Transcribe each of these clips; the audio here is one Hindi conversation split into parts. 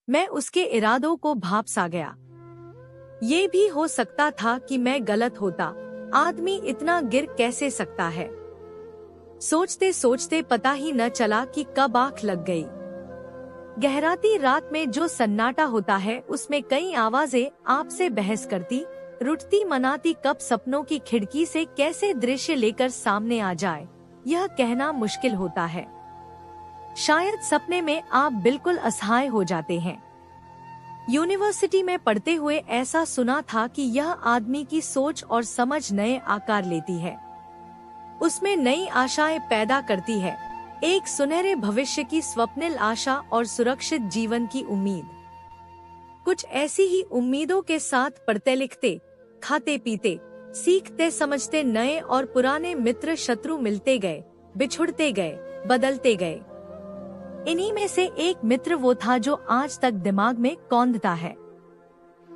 मैं उसके इरादों को भांप सा गया। ये भी हो सकता था कि मैं गलत होता। आदमी इतना गिर कैसे सकता है? सोचते सोचते पता ही न चला कि कब आँख लग गई। गहराती रात में जो सन्नाटा होता है उसमें कई आवाजें आपसे बहस करती, रुठती मनाती, कब सपनों की खिड़की से कैसे दृश्य लेकर सामने आ जाए यह कहना मुश्किल होता है। शायद सपने में आप बिल्कुल असहाय हो जाते हैं। यूनिवर्सिटी में पढ़ते हुए ऐसा सुना था कि यह आदमी की सोच और समझ नए आकार लेती है, उसमें नई आशाएं पैदा करती है, एक सुनहरे भविष्य की स्वप्निल आशा और सुरक्षित जीवन की उम्मीद। कुछ ऐसी ही उम्मीदों के साथ पढ़ते लिखते, खाते पीते, सीखते समझते नए और पुराने मित्र शत्रु मिलते गए, बिछुड़ते गए, बदलते गए। इन्हीं में से एक मित्र वो था जो आज तक दिमाग में कौंधता है।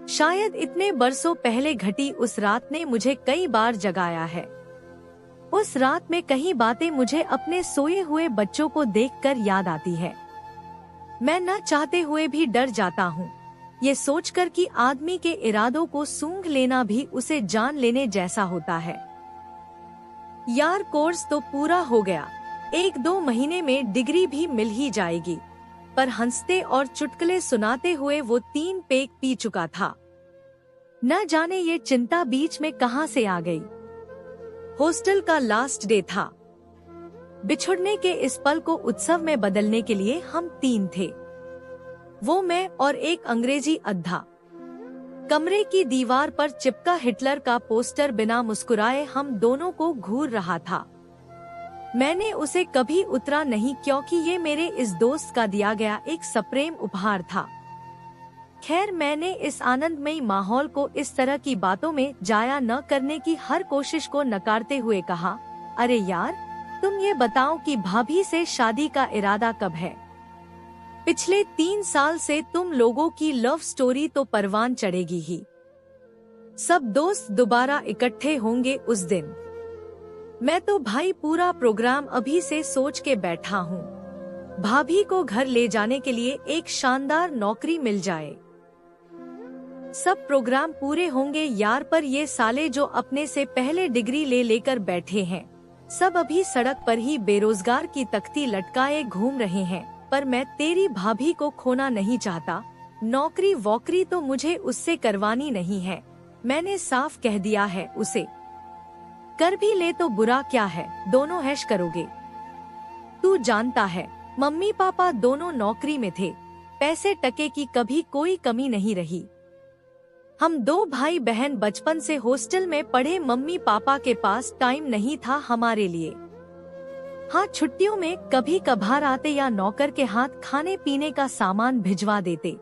शायद इतने बरसों पहले घटी उस रात ने मुझे कई बार जगाया है। उस रात में कई बातें मुझे अपने सोए हुए बच्चों को देखकर याद आती है। मैं न चाहते हुए भी डर जाता हूँ, ये सोचकर कि आदमी के इरादों को सूंघ लेना भी उसे जान लेने जैसा होता है। यार कोर्स तो पूरा हो गया, 1-2 महीने में डिग्री भी मिल ही जाएगी, पर हंसते और चुटकुले सुनाते हुए वो 3 पेग पी चुका था। न जाने ये चिंता बीच में कहां से आ गई। हॉस्टल का लास्ट डे था। बिछुड़ने के इस पल को उत्सव में बदलने के लिए हम 3 थे, वो, मैं और एक अंग्रेजी अद्धा। कमरे की दीवार पर चिपका हिटलर का पोस्टर बिना मुस्कुराए हम दोनों को घूर रहा था। मैंने उसे कभी उतरा नहीं क्योंकि ये मेरे इस दोस्त का दिया गया एक सप्रेम उपहार था। खैर, मैंने इस आनंदमयी माहौल को इस तरह की बातों में जाया न करने की हर कोशिश को नकारते हुए कहा, अरे यार, तुम ये बताओ कि भाभी से शादी का इरादा कब है? पिछले 3 साल से तुम लोगों की लव स्टोरी तो परवान चढ़ेगी ही। सब दोस्त दोबारा इकट्ठे होंगे उस दिन। मैं तो भाई पूरा प्रोग्राम अभी से सोच के बैठा हूँ। भाभी को घर ले जाने के लिए एक शानदार नौकरी मिल जाए। सब प्रोग्राम पूरे होंगे यार, पर ये साले जो अपने से पहले डिग्री लेकर बैठे हैं, सब अभी सड़क पर ही बेरोजगार की तख्ती लटकाए घूम रहे हैं। पर मैं तेरी भाभी को खोना नहीं चाहता। नौकरी वोकरी तो मुझे उससे करवानी नहीं है, मैंने साफ कह दिया है उसे। कर भी ले तो बुरा क्या है, दोनों ऐश करोगे। तू जानता है, मम्मी पापा दोनों नौकरी में थे, पैसे टके की कभी कोई कमी नहीं रही। हम 2 भाई बहन बचपन से हॉस्टल में पढ़े, मम्मी पापा के पास टाइम नहीं था हमारे लिए। हाँ, छुट्टियों में कभी कभार आते या नौकर के हाथ खाने पीने का सामान भिजवा देते।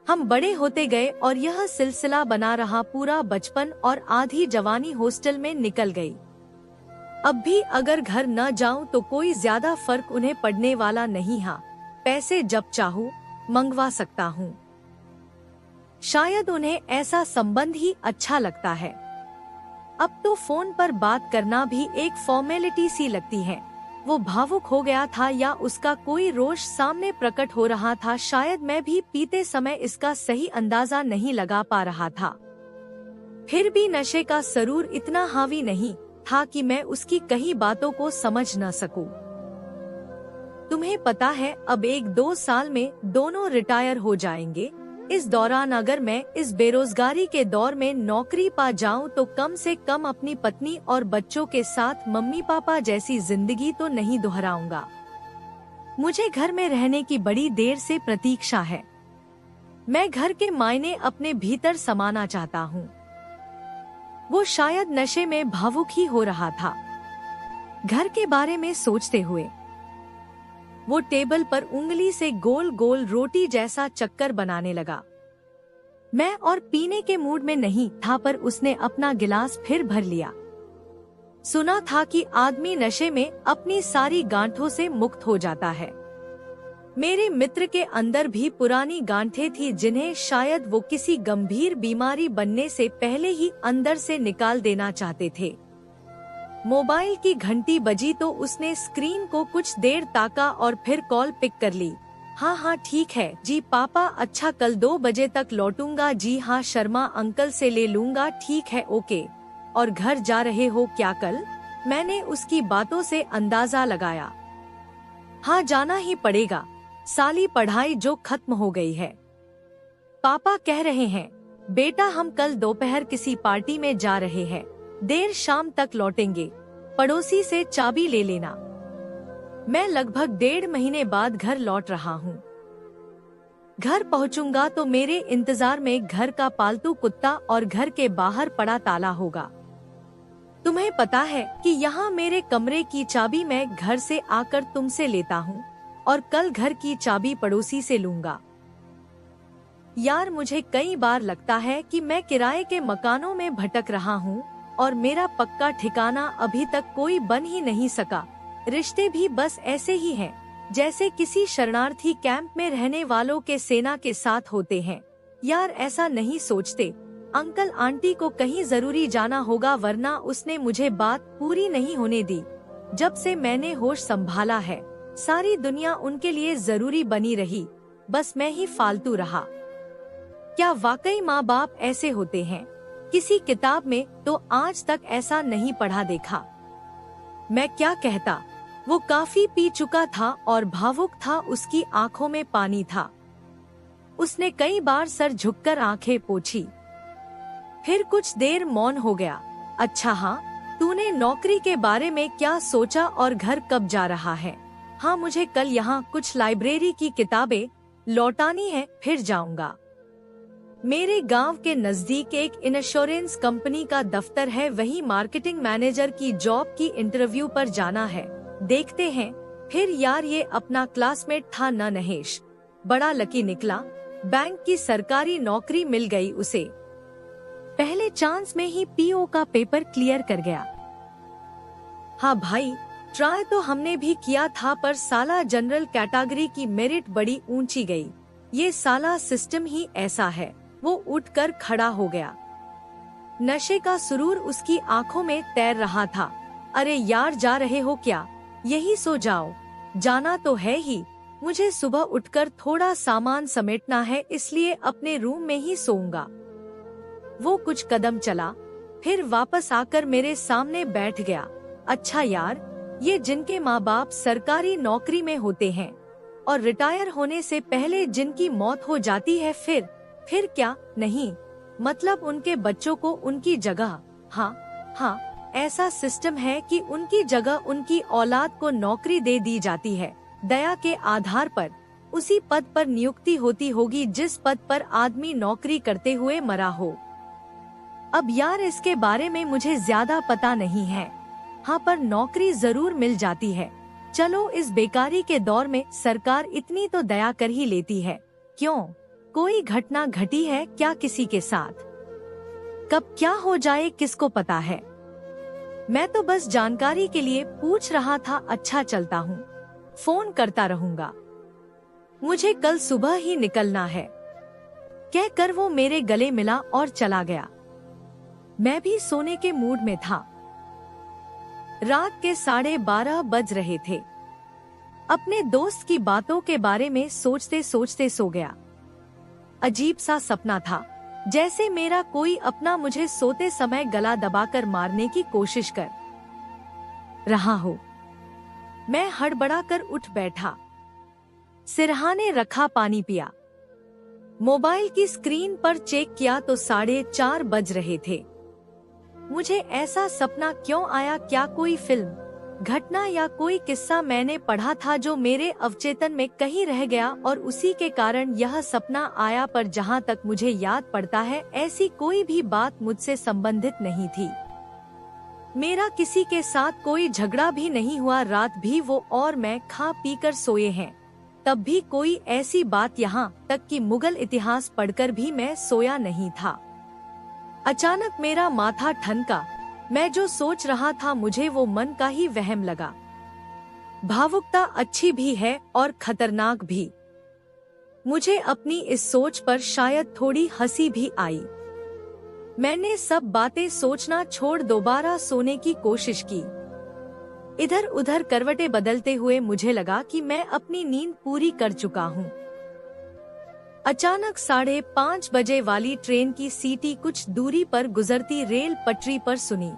हम बड़े होते गए और यह सिलसिला बना रहा। पूरा बचपन और आधी जवानी हॉस्टल में निकल गई। अब भी अगर घर न जाऊं तो कोई ज्यादा फर्क उन्हें पड़ने वाला नहीं। हाँ, पैसे जब चाहूं मंगवा सकता हूं। शायद उन्हें ऐसा संबंध ही अच्छा लगता है। अब तो फोन पर बात करना भी एक फॉर्मेलिटी सी लगती है। वो भावुक हो गया था या उसका कोई रोष सामने प्रकट हो रहा था, शायद मैं भी पीते समय इसका सही अंदाजा नहीं लगा पा रहा था। फिर भी नशे का सरूर इतना हावी नहीं था कि मैं उसकी कही बातों को समझ न सकूं। तुम्हें पता है, अब 1-2 साल में दोनों रिटायर हो जाएंगे। इस दौरान अगर मैं इस बेरोजगारी के दौर में नौकरी पा जाऊं तो कम से कम अपनी पत्नी और बच्चों के साथ मम्मी पापा जैसी जिंदगी तो नहीं दोहराऊंगा। मुझे घर में रहने की बड़ी देर से प्रतीक्षा है। मैं घर के मायने अपने भीतर समाना चाहता हूँ। वो शायद नशे में भावुक ही हो रहा था। घर के बारे में सोचते हुए वो टेबल पर उंगली से गोल गोल रोटी जैसा चक्कर बनाने लगा। मैं और पीने के मूड में नहीं था, पर उसने अपना गिलास फिर भर लिया। सुना था कि आदमी नशे में अपनी सारी गांठों से मुक्त हो जाता है। मेरे मित्र के अंदर भी पुरानी गांठें थी जिन्हें शायद वो किसी गंभीर बीमारी बनने से पहले ही अंदर से निकाल देना चाहते थे। मोबाइल की घंटी बजी तो उसने स्क्रीन को कुछ देर ताका और फिर कॉल पिक कर ली। हाँ हाँ ठीक है जी पापा, अच्छा कल 2 बजे तक लौटूंगा जी। हाँ शर्मा अंकल से ले लूंगा, ठीक है ओके। और घर जा रहे हो क्या कल? मैंने उसकी बातों से अंदाजा लगाया। हाँ जाना ही पड़ेगा, साली पढ़ाई जो खत्म हो गई है। पापा कह रहे हैं बेटा हम कल दोपहर किसी पार्टी में जा रहे हैं, देर शाम तक लौटेंगे, पड़ोसी से चाबी ले लेना। मैं लगभग 1.5 महीने बाद घर लौट रहा हूँ। घर पहुँचूंगा तो मेरे इंतजार में घर का पालतू कुत्ता और घर के बाहर पड़ा ताला होगा। तुम्हें पता है कि यहाँ मेरे कमरे की चाबी मैं घर से आकर तुमसे लेता हूँ और कल घर की चाबी पड़ोसी से लूंगा। यार मुझे कई बार लगता है कि मैं किराए के मकानों में भटक रहा हूँ और मेरा पक्का ठिकाना अभी तक कोई बन ही नहीं सका। रिश्ते भी बस ऐसे ही हैं, जैसे किसी शरणार्थी कैंप में रहने वालों के सेना के साथ होते हैं। यार ऐसा नहीं सोचते, अंकल आंटी को कहीं जरूरी जाना होगा वरना उसने मुझे बात पूरी नहीं होने दी। जब से मैंने होश संभाला है सारी दुनिया उनके लिए जरूरी बनी रही, बस मैं ही फालतू रहा। क्या वाकई माँ बाप ऐसे होते हैं? किसी किताब में तो आज तक ऐसा नहीं पढ़ा देखा। मैं क्या कहता, वो काफी पी चुका था और भावुक था, उसकी आंखों में पानी था। उसने कई बार सर झुककर आंखें पोंछी, फिर कुछ देर मौन हो गया। अच्छा हाँ, तूने नौकरी के बारे में क्या सोचा और घर कब जा रहा है? हाँ मुझे कल यहाँ कुछ लाइब्रेरी की किताबें लौटानी है, फिर जाऊंगा। मेरे गांव के नजदीक एक इंश्योरेंस कंपनी का दफ्तर है, वहीं मार्केटिंग मैनेजर की जॉब की इंटरव्यू पर जाना है, देखते हैं। फिर यार ये अपना क्लासमेट था ना नहेश, बड़ा लकी निकला, बैंक की सरकारी नौकरी मिल गई उसे। पहले चांस में ही पीओ का पेपर क्लियर कर गया। हाँ भाई, ट्राई तो हमने भी किया था पर साला जनरल कैटेगरी की मेरिट बड़ी ऊंची गई। ये साला सिस्टम ही ऐसा है। वो उठकर खड़ा हो गया, नशे का सुरूर उसकी आंखों में तैर रहा था। अरे यार जा रहे हो क्या? यही सो जाओ। जाना तो है ही, मुझे सुबह उठकर थोड़ा सामान समेटना है, इसलिए अपने रूम में ही सोऊंगा। वो कुछ कदम चला, फिर वापस आकर मेरे सामने बैठ गया। अच्छा यार, ये जिनके माँ बाप सरकारी नौकरी में होते हैं और रिटायर होने से पहले जिनकी मौत हो जाती है, फिर क्या? नहीं मतलब उनके बच्चों को उनकी जगह, हाँ ऐसा सिस्टम है कि उनकी जगह उनकी औलाद को नौकरी दे दी जाती है, दया के आधार पर। उसी पद पर नियुक्ति होती होगी जिस पद पर आदमी नौकरी करते हुए मरा हो। अब यार इसके बारे में मुझे ज्यादा पता नहीं है, हाँ पर नौकरी जरूर मिल जाती है। चलो इस बेकारी के दौर में सरकार इतनी तो दया कर ही लेती है। क्यों, कोई घटना घटी है क्या किसी के साथ? कब क्या हो जाए किसको पता है। मैं तो बस जानकारी के लिए पूछ रहा था। अच्छा चलता हूँ, फोन करता रहूंगा, मुझे कल सुबह ही निकलना है, कहकर वो मेरे गले मिला और चला गया। मैं भी सोने के मूड में था। रात के 12:30 बज रहे थे। अपने दोस्त की बातों के बारे में सोचते सोचते सो गया। अजीब सा सपना था, जैसे मेरा कोई अपना मुझे सोते समय गला दबाकर मारने की कोशिश कर रहा हो। मैं हड़बड़ाकर उठ बैठा, सिरहाने रखा, पानी पिया, मोबाइल की स्क्रीन पर चेक किया तो 4:30 बज रहे थे। मुझे ऐसा सपना क्यों आया? क्या कोई फिल्म, घटना या कोई किस्सा मैंने पढ़ा था जो मेरे अवचेतन में कहीं रह गया और उसी के कारण यह सपना आया? पर जहाँ तक मुझे याद पड़ता है ऐसी कोई भी बात मुझसे संबंधित नहीं थी। मेरा किसी के साथ कोई झगड़ा भी नहीं हुआ। रात भी वो और मैं खा पी कर सोए हैं, तब भी कोई ऐसी बात, यहाँ तक कि मुगल इतिहास पढ़कर भी मैं सोया नहीं था। अचानक मेरा माथा ठनका। मैं जो सोच रहा था मुझे वो मन का ही वहम लगा। भावुकता अच्छी भी है और खतरनाक भी। मुझे अपनी इस सोच पर शायद थोड़ी हंसी भी आई। मैंने सब बातें सोचना छोड़ दोबारा सोने की कोशिश की। इधर उधर करवटें बदलते हुए मुझे लगा कि मैं अपनी नींद पूरी कर चुका हूँ। अचानक 5:30 बजे वाली ट्रेन की सीटी कुछ दूरी पर गुजरती रेल पटरी पर सुनी।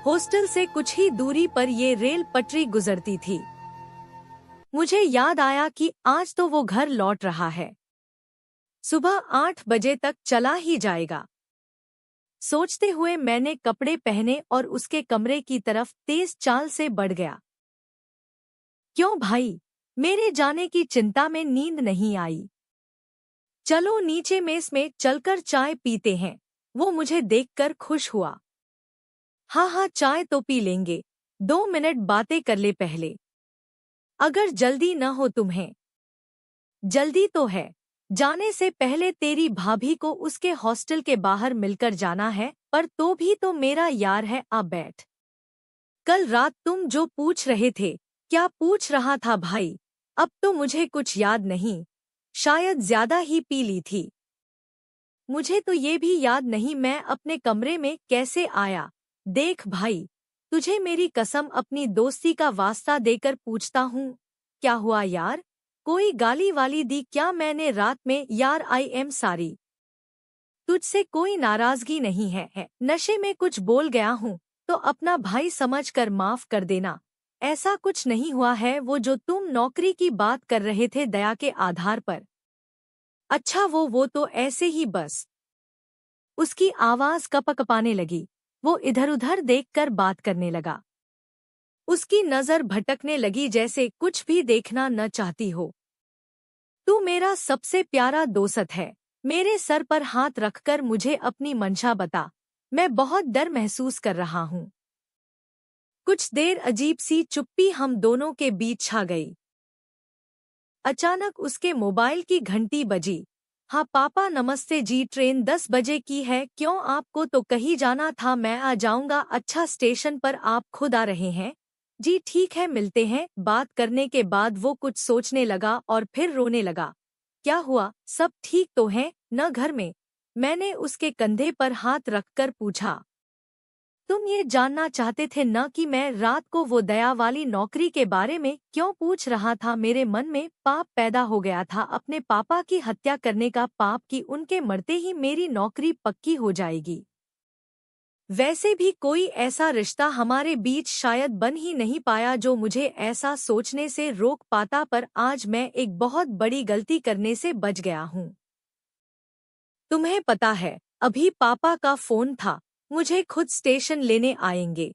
हॉस्टल से कुछ ही दूरी पर ये रेल पटरी गुजरती थी। मुझे याद आया कि आज तो वो घर लौट रहा है। सुबह 8 बजे तक चला ही जाएगा। सोचते हुए मैंने कपड़े पहने और उसके कमरे की तरफ तेज चाल से बढ़ गया। क्यों भाई, मेरे जाने की चिंता में नींद नहीं आई? चलो नीचे मेस में चलकर चाय पीते हैं। वो मुझे देखकर खुश हुआ। हाँ हाँ, चाय तो पी लेंगे, 2 मिनट बातें कर ले पहले। अगर जल्दी न हो तुम्हें। जल्दी तो है, जाने से पहले तेरी भाभी को उसके हॉस्टल के बाहर मिलकर जाना है, पर तो भी तो मेरा यार है। आ बैठ। कल रात तुम जो पूछ रहे थे, क्या पूछ रहा था भाई? अब तो मुझे कुछ याद नहीं, शायद ज्यादा ही पी ली थी। मुझे तो ये भी याद नहीं मैं अपने कमरे में कैसे आया। देख भाई, तुझे मेरी कसम अपनी दोस्ती का वास्ता देकर पूछता हूँ, क्या हुआ यार? कोई गाली वाली दी क्या मैंने रात में? यार आई एम सॉरी, तुझसे कोई नाराजगी नहीं है, नशे में कुछ बोल गया हूँ तो अपना भाई समझकर माफ कर देना। ऐसा कुछ नहीं हुआ है। वो जो तुम नौकरी की बात कर रहे थे दया के आधार पर। अच्छा वो तो ऐसे ही बस। उसकी आवाज कपकपाने लगी। वो इधर उधर देखकर बात करने लगा। उसकी नजर भटकने लगी जैसे कुछ भी देखना न चाहती हो। तू मेरा सबसे प्यारा दोस्त है। मेरे सर पर हाथ रखकर मुझे अपनी मंशा बता। मैं बहुत डर महसूस कर रहा हूँ। कुछ देर अजीब सी चुप्पी हम दोनों के बीच छा गई। अचानक उसके मोबाइल की घंटी बजी। हाँ पापा नमस्ते जी, ट्रेन 10 बजे की है। क्यों, आपको तो कहीं जाना था? मैं आ जाऊंगा। अच्छा, स्टेशन पर आप खुद आ रहे हैं? जी ठीक है, मिलते हैं। बात करने के बाद वो कुछ सोचने लगा और फिर रोने लगा। क्या हुआ, सब ठीक तो है न घर में? मैंने उसके कंधे पर हाथ रखकर पूछा। तुम ये जानना चाहते थे न कि मैं रात को वो दया वाली नौकरी के बारे में क्यों पूछ रहा था? मेरे मन में पाप पैदा हो गया था, अपने पापा की हत्या करने का पाप, कि उनके मरते ही मेरी नौकरी पक्की हो जाएगी। वैसे भी कोई ऐसा रिश्ता हमारे बीच शायद बन ही नहीं पाया जो मुझे ऐसा सोचने से रोक पाता, पर आज मैं एक बहुत बड़ी गलती करने से बच गया हूँ। तुम्हें पता है, अभी पापा का फोन था, मुझे खुद स्टेशन लेने आएंगे।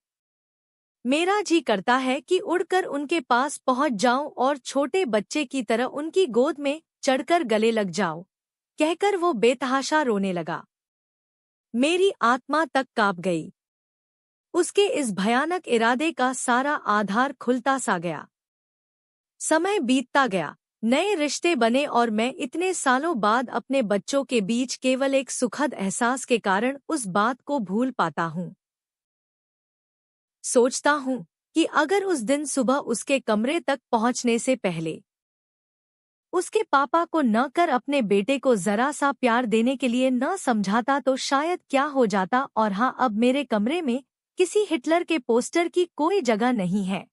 मेरा जी करता है कि उड़कर उनके पास पहुंच जाऊं और छोटे बच्चे की तरह उनकी गोद में चढ़कर गले लग जाऊं। कहकर वो बेतहाशा रोने लगा। मेरी आत्मा तक कांप गई। उसके इस भयानक इरादे का सारा आधार खुलता सा गया। समय बीतता गया, नए रिश्ते बने और मैं इतने सालों बाद अपने बच्चों के बीच केवल एक सुखद एहसास के कारण उस बात को भूल पाता हूँ। सोचता हूँ कि अगर उस दिन सुबह उसके कमरे तक पहुँचने से पहले उसके पापा को न कर अपने बेटे को जरा सा प्यार देने के लिए न समझाता तो शायद क्या हो जाता। और हाँ, अब मेरे कमरे में किसी हिटलर के पोस्टर की कोई जगह नहीं है।